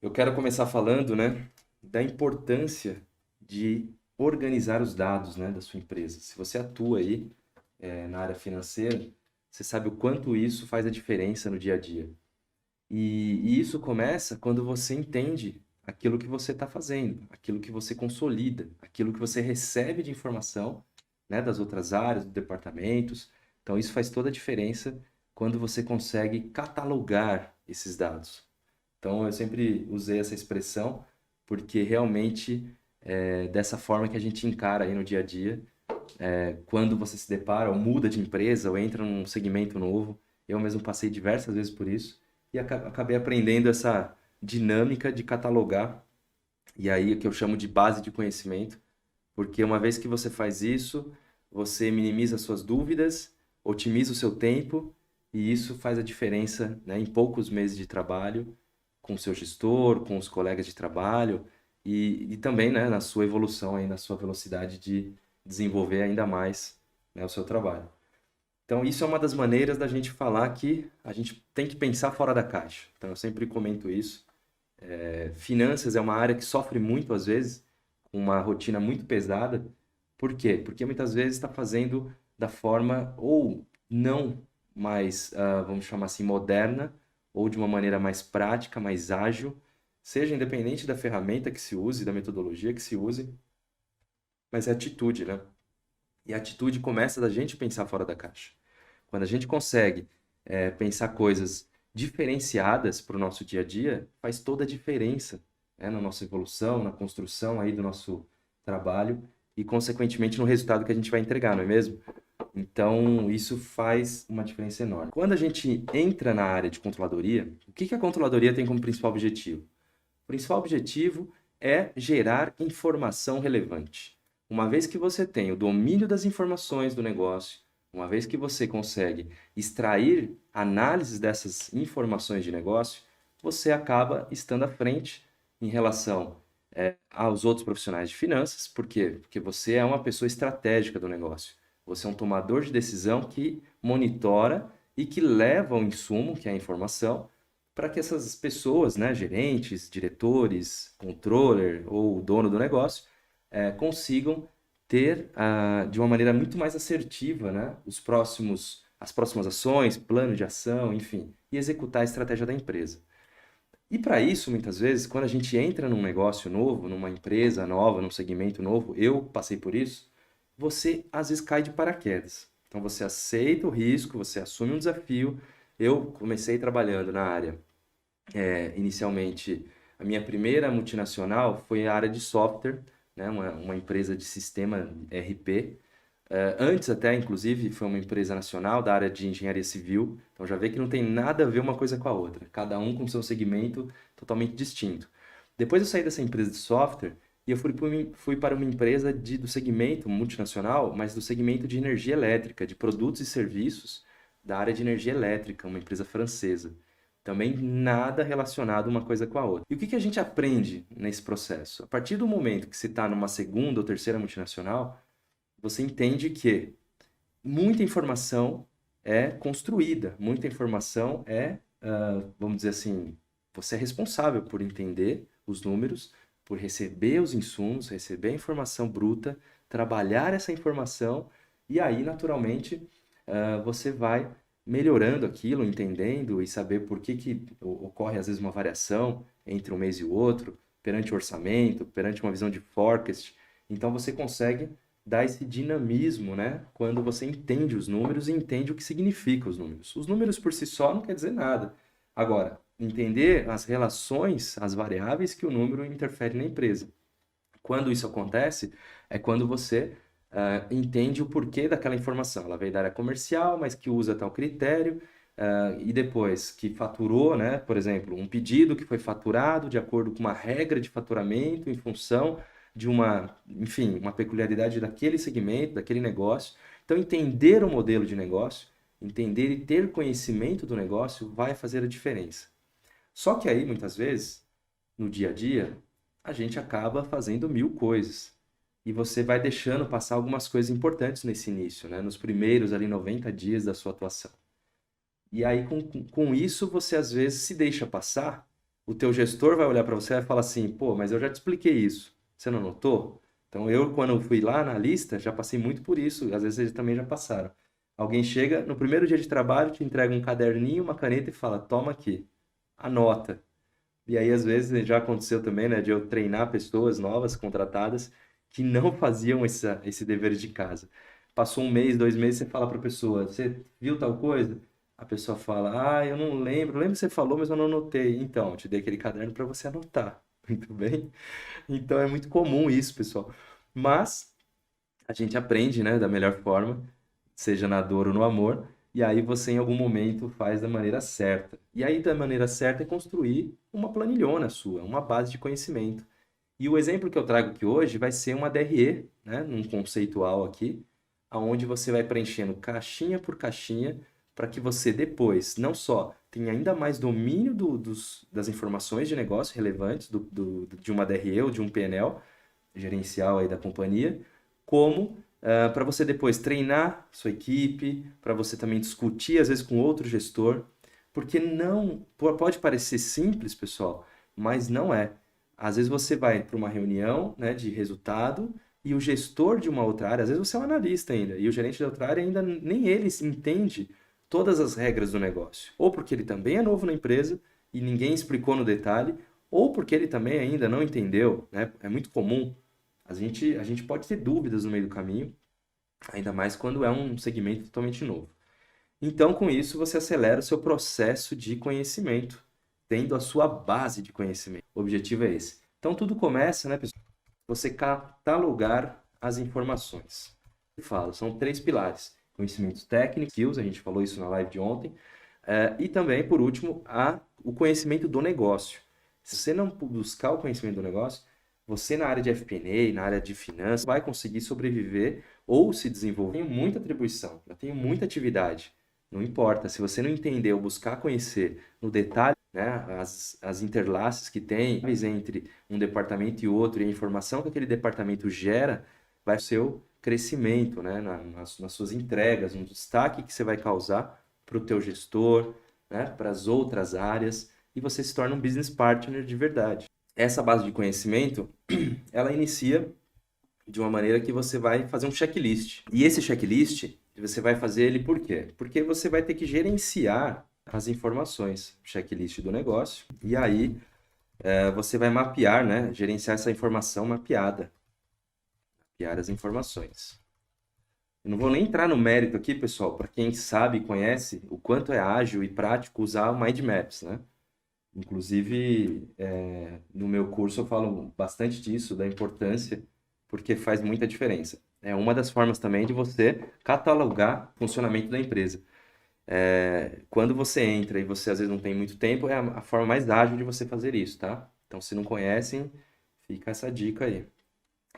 Eu quero começar falando, né, da importância de organizar os dados, né, da sua empresa. Se você atua aí, na área financeira, você sabe o quanto isso faz a diferença no dia a dia. E isso começa quando você entende aquilo que você está fazendo, aquilo que você consolida, aquilo que você recebe de informação, né, das outras áreas, dos departamentos. Então, isso faz toda a diferença quando você consegue catalogar esses dados. Então, eu sempre usei essa expressão porque realmente é dessa forma que a gente encara aí no dia a dia, quando você se depara ou muda de empresa ou entra num segmento novo. Eu mesmo passei diversas vezes por isso e acabei aprendendo essa dinâmica de catalogar, e aí que eu chamo de base de conhecimento, porque uma vez que você faz isso, você minimiza as suas dúvidas, otimiza o seu tempo, e isso faz a diferença, né, em poucos meses de trabalho, com o seu gestor, com os colegas de trabalho, e também, né, na sua evolução, aí, na sua velocidade de desenvolver ainda mais, né, o seu trabalho. Então, isso é uma das maneiras da gente falar que a gente tem que pensar fora da caixa. Então, eu sempre comento isso. Finanças é uma área que sofre muito, às vezes, com uma rotina muito pesada. Por quê? Porque muitas vezes está fazendo da forma ou não mais, vamos chamar assim, moderna, ou de uma maneira mais prática, mais ágil, seja independente da ferramenta que se use, da metodologia que se use, mas é atitude, né? E a atitude começa da gente pensar fora da caixa. Quando a gente consegue pensar coisas diferenciadas para o nosso dia a dia, faz toda a diferença, né, na nossa evolução, na construção aí do nosso trabalho e, consequentemente, no resultado que a gente vai entregar, não é mesmo? Então, isso faz uma diferença enorme. Quando a gente entra na área de controladoria, o que que a controladoria tem como principal objetivo? O principal objetivo é gerar informação relevante. Uma vez que você tem o domínio das informações do negócio, uma vez que você consegue extrair análises dessas informações de negócio, você acaba estando à frente em relação aos outros profissionais de finanças. Por quê? Porque você é uma pessoa estratégica do negócio. Você é um tomador de decisão que monitora e que leva o insumo, que é a informação, para que essas pessoas, né, gerentes, diretores, controller ou o dono do negócio, consigam ter, de uma maneira muito mais assertiva, né, as próximas ações, plano de ação, enfim, e executar a estratégia da empresa. E para isso, muitas vezes, quando a gente entra num negócio novo, numa empresa nova, num segmento novo, eu passei por isso, você às vezes cai de paraquedas. Então você aceita o risco, você assume um desafio. Eu comecei trabalhando na área, inicialmente, a minha primeira multinacional foi a área de software, né? Uma empresa de sistema RP. Antes até, inclusive, foi uma empresa nacional da área de engenharia civil. Então já vê que não tem nada a ver uma coisa com a outra. Cada um com seu segmento totalmente distinto. Depois eu saí dessa empresa de software e eu fui para uma empresa do segmento multinacional, mas do segmento de energia elétrica, de produtos e serviços da área de energia elétrica, uma empresa francesa. Também nada relacionado uma coisa com a outra. E o que que a gente aprende nesse processo? A partir do momento que você está numa segunda ou terceira multinacional, você entende que muita informação é construída, muita informação vamos dizer assim, você é responsável por entender os números, por receber os insumos, receber a informação bruta, trabalhar essa informação e aí, naturalmente, você vai melhorando aquilo, entendendo e saber por que que ocorre às vezes uma variação entre um mês e o outro, perante o orçamento, perante uma visão de forecast. Então você consegue dar esse dinamismo, né? Quando você entende os números e entende o que significa os números. Os números por si só não quer dizer nada. Agora, entender as relações, as variáveis que o número interfere na empresa. Quando isso acontece, é quando você entende o porquê daquela informação. Ela veio da área comercial, mas que usa tal critério, e depois que faturou, né? Por exemplo, um pedido que foi faturado de acordo com uma regra de faturamento em função de uma, enfim, uma peculiaridade daquele segmento, daquele negócio. Então, entender o modelo de negócio, entender e ter conhecimento do negócio vai fazer a diferença. Só que aí, muitas vezes, no dia a dia, a gente acaba fazendo mil coisas. E você vai deixando passar algumas coisas importantes nesse início, né? Nos primeiros ali 90 dias da sua atuação. E aí, com isso, você às vezes se deixa passar o teu gestor vai olhar para você e vai falar assim, pô, mas eu já te expliquei isso, você não notou? Então eu, quando eu fui lá na lista, já passei muito por isso, às vezes eles também já passaram. Alguém chega no primeiro dia de trabalho, te entrega um caderninho, uma caneta e fala, toma aqui, anota. E aí, às vezes, já aconteceu também, né, de eu treinar pessoas novas, contratadas, que não faziam esse dever de casa. Passou um mês, 2 meses, você fala para a pessoa, você viu tal coisa? A pessoa fala, eu não lembro, lembro que você falou, mas eu não anotei. Então, eu te dei aquele caderno para você anotar, muito bem? Então, é muito comum isso, pessoal. Mas a gente aprende, né, da melhor forma, seja na dor ou no amor, e aí você em algum momento faz da maneira certa. E aí da maneira certa é construir uma planilhona sua, uma base de conhecimento. E o exemplo que eu trago aqui hoje vai ser uma DRE, né, num conceitual aqui, aonde você vai preenchendo caixinha por caixinha para que você depois não só tenha ainda mais domínio das informações de negócio relevantes de uma DRE ou de um PNL gerencial aí da companhia, como para você depois treinar sua equipe, para você também discutir às vezes com outro gestor, porque não pode parecer simples, pessoal, mas não é. Às vezes você vai para uma reunião, né, de resultado e o gestor de uma outra área, às vezes você é um analista ainda, e o gerente da outra área ainda nem ele entende todas as regras do negócio. Ou porque ele também é novo na empresa e ninguém explicou no detalhe, ou porque ele também ainda não entendeu, né? É muito comum. A gente pode ter dúvidas no meio do caminho, ainda mais quando é um segmento totalmente novo. Então, com isso, você acelera o seu processo de conhecimento, tendo a sua base de conhecimento. O objetivo é esse. Então, tudo começa, né, pessoal? Você catalogar as informações. Eu falo, são 3 pilares: conhecimentos técnicos, skills, a gente falou isso na live de ontem, e também, por último, o conhecimento do negócio. Se você não buscar o conhecimento do negócio, você na área de FP&A, na área de finanças, vai conseguir sobreviver ou se desenvolver. Eu tenho muita atribuição, eu tenho muita atividade. Não importa, se você não entender ou buscar conhecer no detalhe, né, as interlaces que tem entre um departamento e outro e a informação que aquele departamento gera, vai ser o seu crescimento, né, nas suas entregas, um destaque que você vai causar para o teu gestor, né, para as outras áreas, e você se torna um business partner de verdade. Essa base de conhecimento, ela inicia de uma maneira que você vai fazer um checklist. E esse checklist, você vai fazer ele por quê? Porque você vai ter que gerenciar as informações, checklist do negócio, e aí você vai mapear, né? Gerenciar essa informação mapeada. Mapear as informações. Eu não vou nem entrar no mérito aqui, pessoal, para quem sabe e conhece o quanto é ágil e prático usar o Mind Maps, né? Inclusive, no meu curso eu falo bastante disso, da importância, porque faz muita diferença. É uma das formas também de você catalogar o funcionamento da empresa. Quando você entra e você às vezes não tem muito tempo, é a forma mais ágil de você fazer isso, tá? Então, se não conhecem, fica essa dica aí.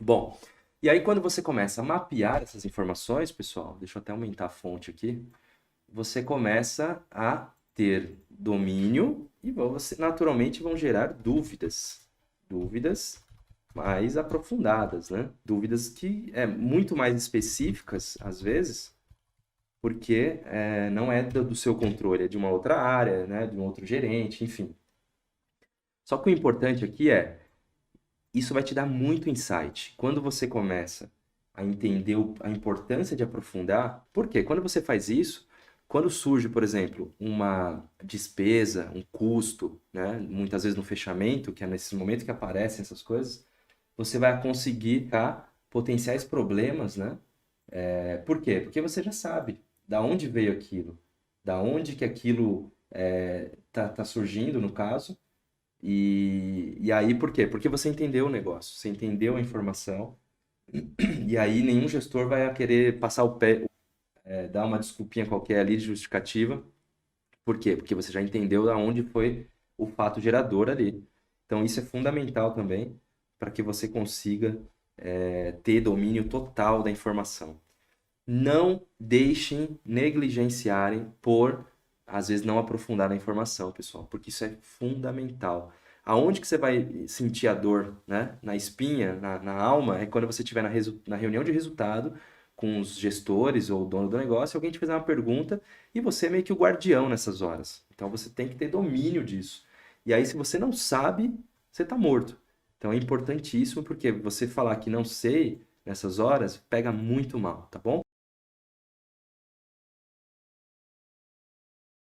Bom, e aí quando você começa a mapear essas informações, pessoal, deixa eu até aumentar a fonte aqui, você começa a ter domínio e você naturalmente vão gerar dúvidas. Dúvidas mais aprofundadas, né? Dúvidas que é muito mais específicas, às vezes, porque não é do seu controle, é de uma outra área, né? De um outro gerente, enfim. Só que o importante aqui isso vai te dar muito insight. Quando você começa a entender a importância de aprofundar, por quê? Quando você faz isso, quando surge, por exemplo, uma despesa, um custo, né? Muitas vezes no fechamento, que é nesse momento que aparecem essas coisas, você vai conseguir potenciais problemas, né? Por quê? Porque você já sabe da onde veio aquilo, da onde que aquilo tá surgindo, no caso, e aí por quê? Porque você entendeu o negócio, você entendeu a informação, e aí nenhum gestor vai querer passar o pé, dar uma desculpinha qualquer ali de justificativa. Por quê? Porque você já entendeu da onde foi o fato gerador ali. Então isso é fundamental também para que você consiga ter domínio total da informação. Não deixem negligenciarem por, às vezes, não aprofundar na informação, pessoal, porque isso é fundamental. Aonde que você vai sentir a dor, né? Na espinha, na alma, é quando você estiver na reunião de resultado com os gestores ou o dono do negócio, alguém te fizer uma pergunta e você é meio que o guardião nessas horas. Então você tem que ter domínio disso. E aí, se você não sabe, você está morto. Então é importantíssimo, porque você falar que não sei nessas horas pega muito mal, tá bom?